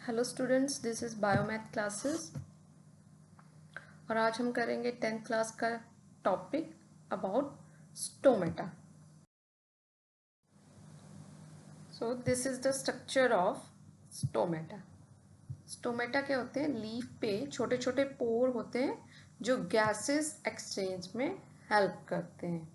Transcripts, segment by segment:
Hello students, this is Biomath classes और आज हम करेंगे 10th क्लास का topic about stomata. So this is the structure of stomata. Stomata क्या होते हैं? लीफ पे छोटे छोटे पोर होते हैं जो गैसेस एक्सचेंज में हेल्प करते हैं।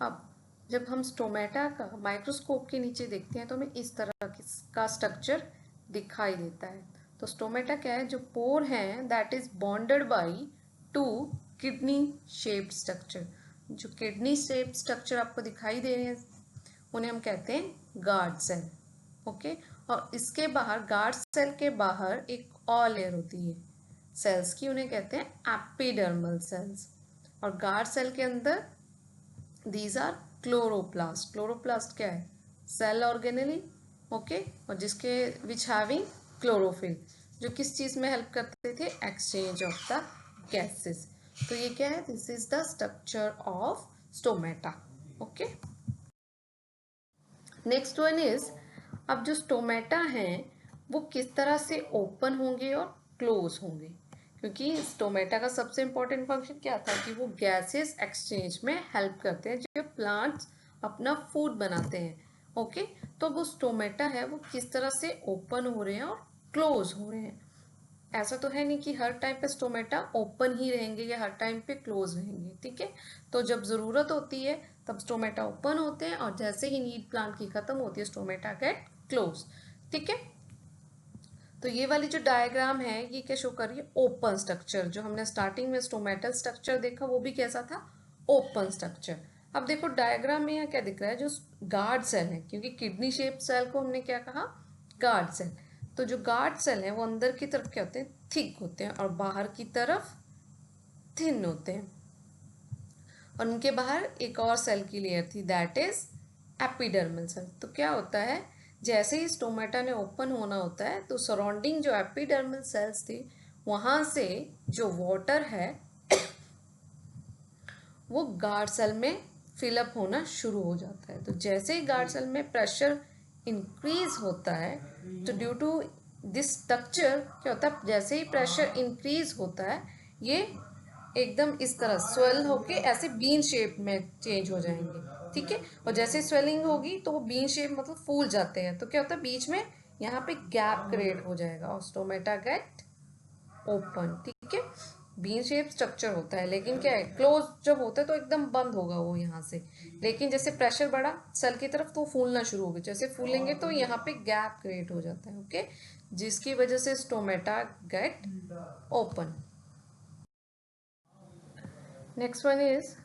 अब जब हम स्टोमेटा का माइक्रोस्कोप के नीचे देखते हैं तो हमें इस तरह का स्ट्रक्चर दिखाई देता है। तो स्टोमेटा क्या है? जो पोर हैं that is bonded by two kidney shaped structure. जो किडनी शेप्ड स्ट्रक्चर आपको दिखाई दे रहे हैं उन्हें हम कहते हैं गार्ड सेल। ओके, और इसके बाहर गार्ड सेल के बाहर एक और लेयर होती है सेल्स की, उन्हें कहते हैं एपिडर्मल सेल्स। और गार्ड सेल के अंदर दीज आर क्लोरोप्लास्ट। क्लोरोप्लास्ट क्या है? Cell organelle. ओके, और जिसके विच हैविंग क्लोरोफिल, जो किस चीज में हेल्प करते थे? Exchange of the gases. तो ये क्या है? This is the structure of stomata. Okay, next one is, अब जो स्टोमेटा हैं वो किस तरह से ओपन होंगे और क्लोज होंगे? क्योंकि स्टोमेटा का सबसे इंपॉर्टेंट फंक्शन क्या था कि वो गैसेस एक्सचेंज में हेल्प करते हैं जब प्लांट्स अपना फूड बनाते हैं। ओके, तो वो स्टोमेटा है वो किस तरह से ओपन हो रहे हैं और क्लोज हो रहे हैं? ऐसा तो है नहीं कि हर टाइम पे स्टोमेटा ओपन ही रहेंगे या हर टाइम पे क्लोज रहेंगे। ठीक है, तो जब ज़रूरत होती है तब स्टोमेटा ओपन होते हैं और जैसे ही नीड प्लांट की खत्म होती है स्टोमेटा गेट क्लोज। ठीक है, तो ये वाली जो डायग्राम है ये क्या शो कर रही है? Open structure. जो हमने स्टार्टिंग में स्टोमेटल स्ट्रक्चर देखा वो भी कैसा था? Open structure. अब देखो डायग्राम में यहाँ क्या दिख रहा है? जो गार्ड सेल है, क्योंकि किडनी शेप सेल को हमने क्या कहा? Guard cell. तो जो गार्ड सेल है वो अंदर की तरफ क्या होते हैं? थिक होते हैं और बाहर की तरफ थिन होते हैं। और उनके बाहर एक और सेल की लेयर थी दैट इज एपिडर्मल सेल। तो क्या होता है? जैसे ही स्टोमेटा ने ओपन होना होता है तो सराउंडिंग जो एपिडर्मल सेल्स थी वहां से जो वाटर है वो गार्ड सेल में फिलअप होना शुरू हो जाता है। तो जैसे ही गार्ड सेल में प्रेशर इंक्रीज होता है तो ड्यू टू दिस स्ट्रक्चर क्या होता है? जैसे ही प्रेशर इंक्रीज होता है ये एकदम इस तरह स्वेल होके ऐसे बीन शेप में चेंज हो जाएंगे। ठीक है, और जैसे स्वेलिंग होगी तो वो बीन शेप मतलब फूल जाते हैं। तो क्या होता है? बीच में यहाँ पे गैप क्रिएट हो जाएगा और स्टोमेटा गेट ओपन। ठीक है, बीन शेप स्ट्रक्चर होता है लेकिन क्या है? क्लोज जब होता है तो एकदम बंद होगा वो यहाँ से। लेकिन जैसे प्रेशर बढ़ा सेल की तरफ तो फूलना शुरू होगा। जैसे फूलेंगे तो यहाँ पे गैप क्रिएट हो जाता है। ओके, जिसकी वजह से stomata get open. Next one is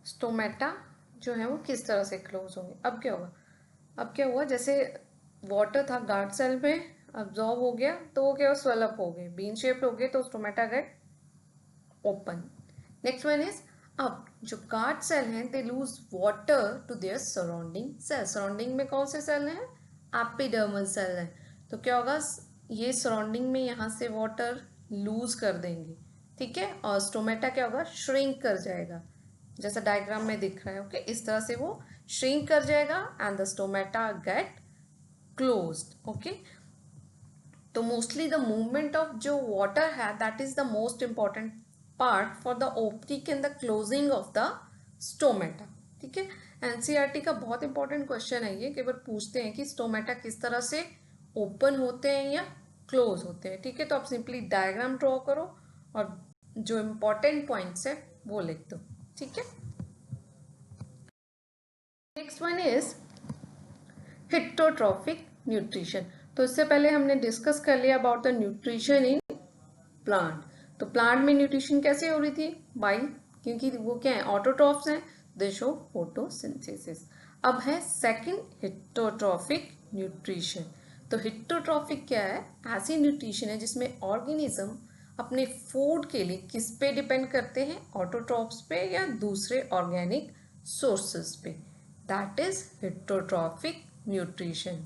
stomata जो है वो किस तरह से क्लोज होंगे? अब क्या होगा? अब क्या हुआ? जैसे वाटर था गार्ड सेल में अब्जॉर्ब हो गया तो वो क्या? स्वेलअप हो गए, बीन शेप्ड हो गए, तो stomata get open. Next one is, अब जो गार्ड सेल हैं they lose water to their surrounding cell. Surrounding में कौन से सेल हैं? एपिडर्मल सेल हैं। तो क्या होगा? ये सराउंडिंग में यहाँ से वाटर लूज कर देंगे। ठीक है, और स्टोमेटा क्या होगा? श्रिंक कर जाएगा, जैसा डायग्राम में दिख रहा है। ओके, इस तरह से वो श्रिंक कर जाएगा and the stomata gate closed. Okay, तो मोस्टली द मूवमेंट ऑफ जो वाटर है that is the most important part for the opening and the closing of the stomata. ठीक है, एनसीईआरटी का बहुत इंपॉर्टेंट क्वेश्चन है ये, कि बार पूछते हैं कि स्टोमेटा किस तरह से ओपन होते हैं या क्लोज होते हैं। ठीक है, तो आप सिंपली डायग्राम ड्रॉ करो और जो इंपॉर्टेंट पॉइंट्स है वो लिख दो। ठीक है, next one is heterotrophic nutrition. तो इससे पहले हमने डिस्कस कर लिया about the nutrition in plant. तो प्लांट में न्यूट्रिशन कैसे हो रही थी? बाई, क्योंकि वो क्या है? ऑटोट्रॉफ्स हैं, दे शो फोटोसिंथेसिस। अब है सेकंड हिट्रोट्रॉफिक न्यूट्रिशन। तो हिट्रोट्रॉफिक क्या है? ऐसी न्यूट्रिशन है जिसमें ऑर्गेनिज्म अपने फूड के लिए किस पे डिपेंड करते हैं? ऑटोट्रॉफ्स पे या दूसरे ऑर्गेनिक सोर्सेस पे। That is heterotrophic nutrition.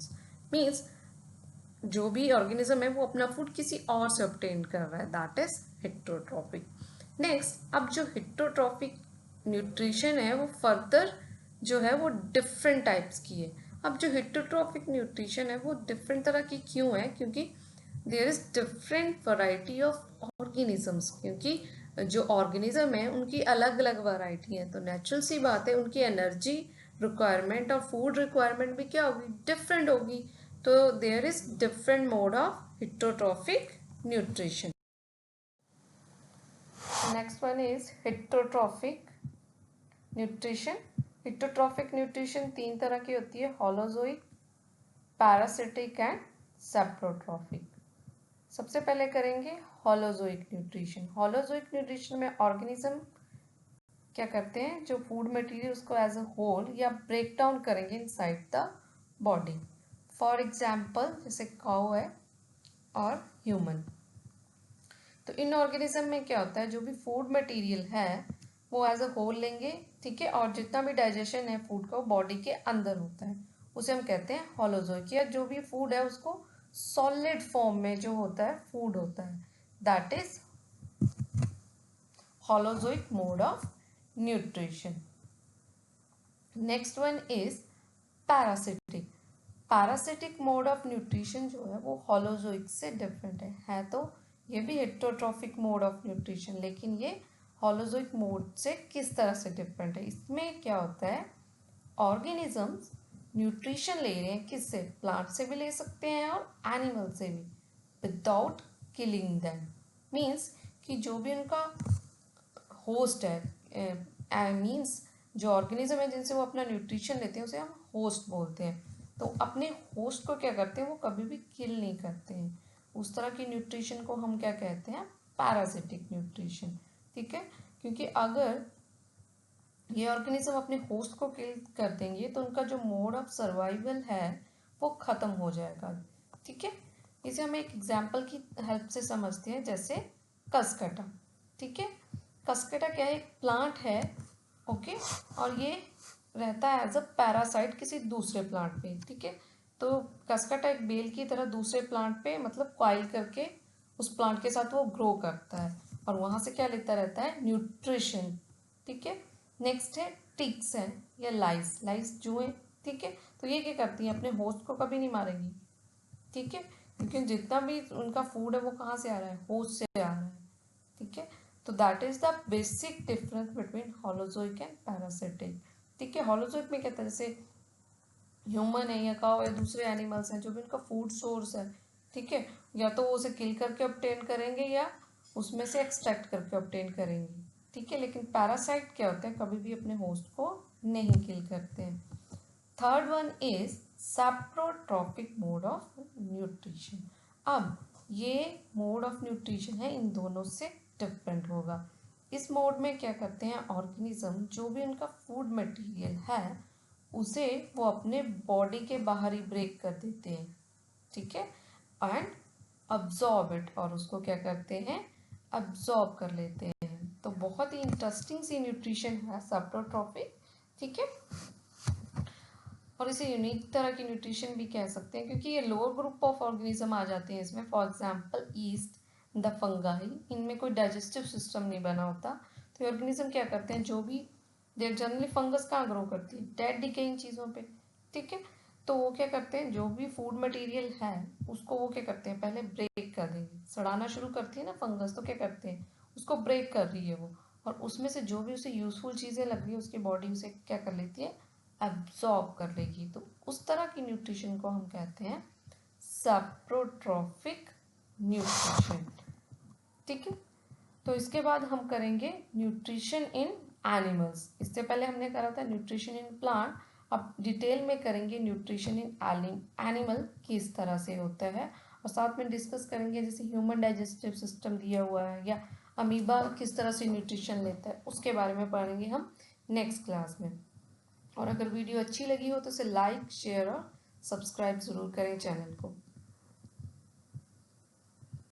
Means जो भी ऑर्गेनिज्म है वो अपना फूड किसी और से ऑब्टेन कर रहा है, दैट इज हिट्रोट्रॉफिक। नेक्स्ट, अब जो हिट्रोट्रॉफिक न्यूट्रिशन है वो फर्दर जो है वो डिफरेंट टाइप्स की है। अब जो हेटेरोट्रॉफिक न्यूट्रिशन है वो डिफरेंट तरह की क्यों है, क्योंकि there is different variety of organisms, क्योंकि जो ऑर्गेनिज्म है उनकी अलग अलग वैरायटी है, तो नेचुरल सी बात है उनकी एनर्जी रिक्वायरमेंट और फूड रिक्वायरमेंट भी क्या होगी, डिफरेंट होगी। तो there is different mode of heterotrophic nutrition. Next one is heterotrophic nutrition. Heterotrophic nutrition तीन तरह की होती है, होलोजोइक, पैरासिटिक एंड सेप्रोट्रॉफिक। सबसे पहले करेंगे होलोजोइक न्यूट्रिशन। होलोजोइक न्यूट्रिशन में ऑर्गेनिज्म क्या करते हैं, जो फूड मटेरियल उसको एज अ होल या ब्रेक डाउन करेंगे inside the body. For example जैसे काऊ है और ह्यूमन। तो इन ऑर्गेनिज्म में क्या होता है, जो भी फूड मटेरियल है वो एज अ होल लेंगे, ठीक है, और जितना भी डाइजेशन है फूड का वो बॉडी के अंदर होता है, उसे हम कहते हैं होलोजोइक। या जो भी फूड है उसको सॉलिड फॉर्म में जो होता है फूड होता है, that is holozoic mode of nutrition. Next one is parasitic. Parasitic mode of nutrition जो है वो होलोजोइक से डिफरेंट है तो ये भी हेटेरोट्रॉफिक मोड ऑफ न्यूट्रिशन, लेकिन ये होलोजोइक मोड से किस तरह से डिफरेंट है। इसमें क्या होता है, ऑर्गेनिजम्स न्यूट्रिशन ले रहे हैं किससे, प्लांट से भी ले सकते हैं और एनिमल से भी, विदाउट किलिंग देम। मीन्स कि जो भी उनका होस्ट है, मीन्स जो ऑर्गेनिज्म है जिनसे वो अपना न्यूट्रिशन लेते हैं उसे हम होस्ट बोलते हैं। तो अपने होस्ट को क्या करते हैं, वो कभी भी किल नहीं करते हैं, उस तरह की न्यूट्रिशन को हम क्या कहते हैं, पैरासिटिक न्यूट्रिशन। ठीक है, क्योंकि अगर ये ऑर्गेनिज्म अपने होस्ट को किल कर देंगे तो उनका जो मोड ऑफ सर्वाइवल है वो खत्म हो जाएगा। ठीक है, इसे हम एक एग्जाम्पल की हेल्प से समझते हैं, जैसे कसकटा। ठीक है, कसकटा क्या है, एक प्लांट है, ओके, और ये रहता है एज अ पैरासाइट किसी दूसरे प्लांट पे। ठीक है, तो कसकटा एक बेल की तरह दूसरे प्लांट पे मतलब कॉइल करके उस प्लांट के साथ वो ग्रो करता है और वहां से क्या लेता रहता है, न्यूट्रिशन। ठीक है, नेक्स्ट है टिक्स है या लाइस, लाइस जुएं। ठीक है, तो ये क्या करती है, अपने होस्ट को कभी नहीं मारेंगी। ठीक है, क्योंकि जितना भी उनका फूड है वो कहाँ से आ रहा है, होस्ट से आ रहा है। ठीक है, तो that is the basic difference between holozoic and parasitic. ठीक है, होलोजोइक में कहते हैं जैसे ह्यूमन है या काउ या दूसरे एनिमल्स हैं जो भी उनका फूड सोर्स है, ठीक है, या तो वो उसे किल करके ऑब्टेन करेंगे या उसमें से एक्सट्रैक्ट करके ऑब्टेन करेंगे। ठीक है, लेकिन पैरासाइट क्या होते हैं, कभी भी अपने होस्ट को नहीं किल करते हैं। Third one is saprotrophic mode of nutrition. अब ये मोड ऑफ न्यूट्रिशन है इन दोनों से डिफरेंट होगा। इस मोड में क्या करते हैं, ऑर्गेनिज्म जो भी उनका फूड मटेरियल है उसे वो अपने बॉडी के बाहर ही ब्रेक कर देते हैं। ठीक है, एंड अब्जॉर्ब इट, और उसको क्या करते हैं, अब्जॉर्ब कर लेते हैं। तो बहुत ही इंटरेस्टिंग सी न्यूट्रिशन है सैप्रोट्रॉफिक। ठीक है, और इसे यूनिक तरह की न्यूट्रिशन भी कह सकते हैं क्योंकि ये लोअर ग्रुप ऑफ ऑर्गेनिज्म आ जाते हैं इसमें। For example east, the fungi, इनमें कोई डाइजेस्टिव सिस्टम नहीं बना होता, तो ये ऑर्गेनिज्म क्या करते हैं, जो भी देर जनरली फंगस कहाँ ग्रो करती है, डेड डिकेइंग चीज़ों पे। ठीक है, तो वो क्या करते हैं, जो भी फूड मटेरियल है उसको वो क्या करते हैं, पहले ब्रेक कर देंगे। सड़ाना शुरू करती है ना फंगस, तो क्या करते हैं, उसको ब्रेक कर रही है वो, और उसमें से जो भी उसे यूजफुल चीज़ें लग रही है उसकी बॉडी उसे क्या कर लेती है, एब्जॉर्ब कर लेगी। तो उस तरह की न्यूट्रिशन को हम कहते हैं सैप्रोट्रॉफिक न्यूट्रिशन। ठीक है, तो इसके बाद हम करेंगे न्यूट्रिशन इन एनिमल्स। इससे पहले हमने करा था न्यूट्रिशन इन प्लांट, अब डिटेल में करेंगे न्यूट्रिशन इन एनिमल किस तरह से होता है, और साथ में डिस्कस करेंगे जैसे ह्यूमन डाइजेस्टिव सिस्टम दिया हुआ है या अमीबा किस तरह से न्यूट्रिशन लेता है, उसके बारे में पढ़ेंगे हम नेक्स्ट क्लास में। और अगर वीडियो अच्छी लगी हो तो इसे लाइक, शेयर और सब्सक्राइब ज़रूर करें चैनल को।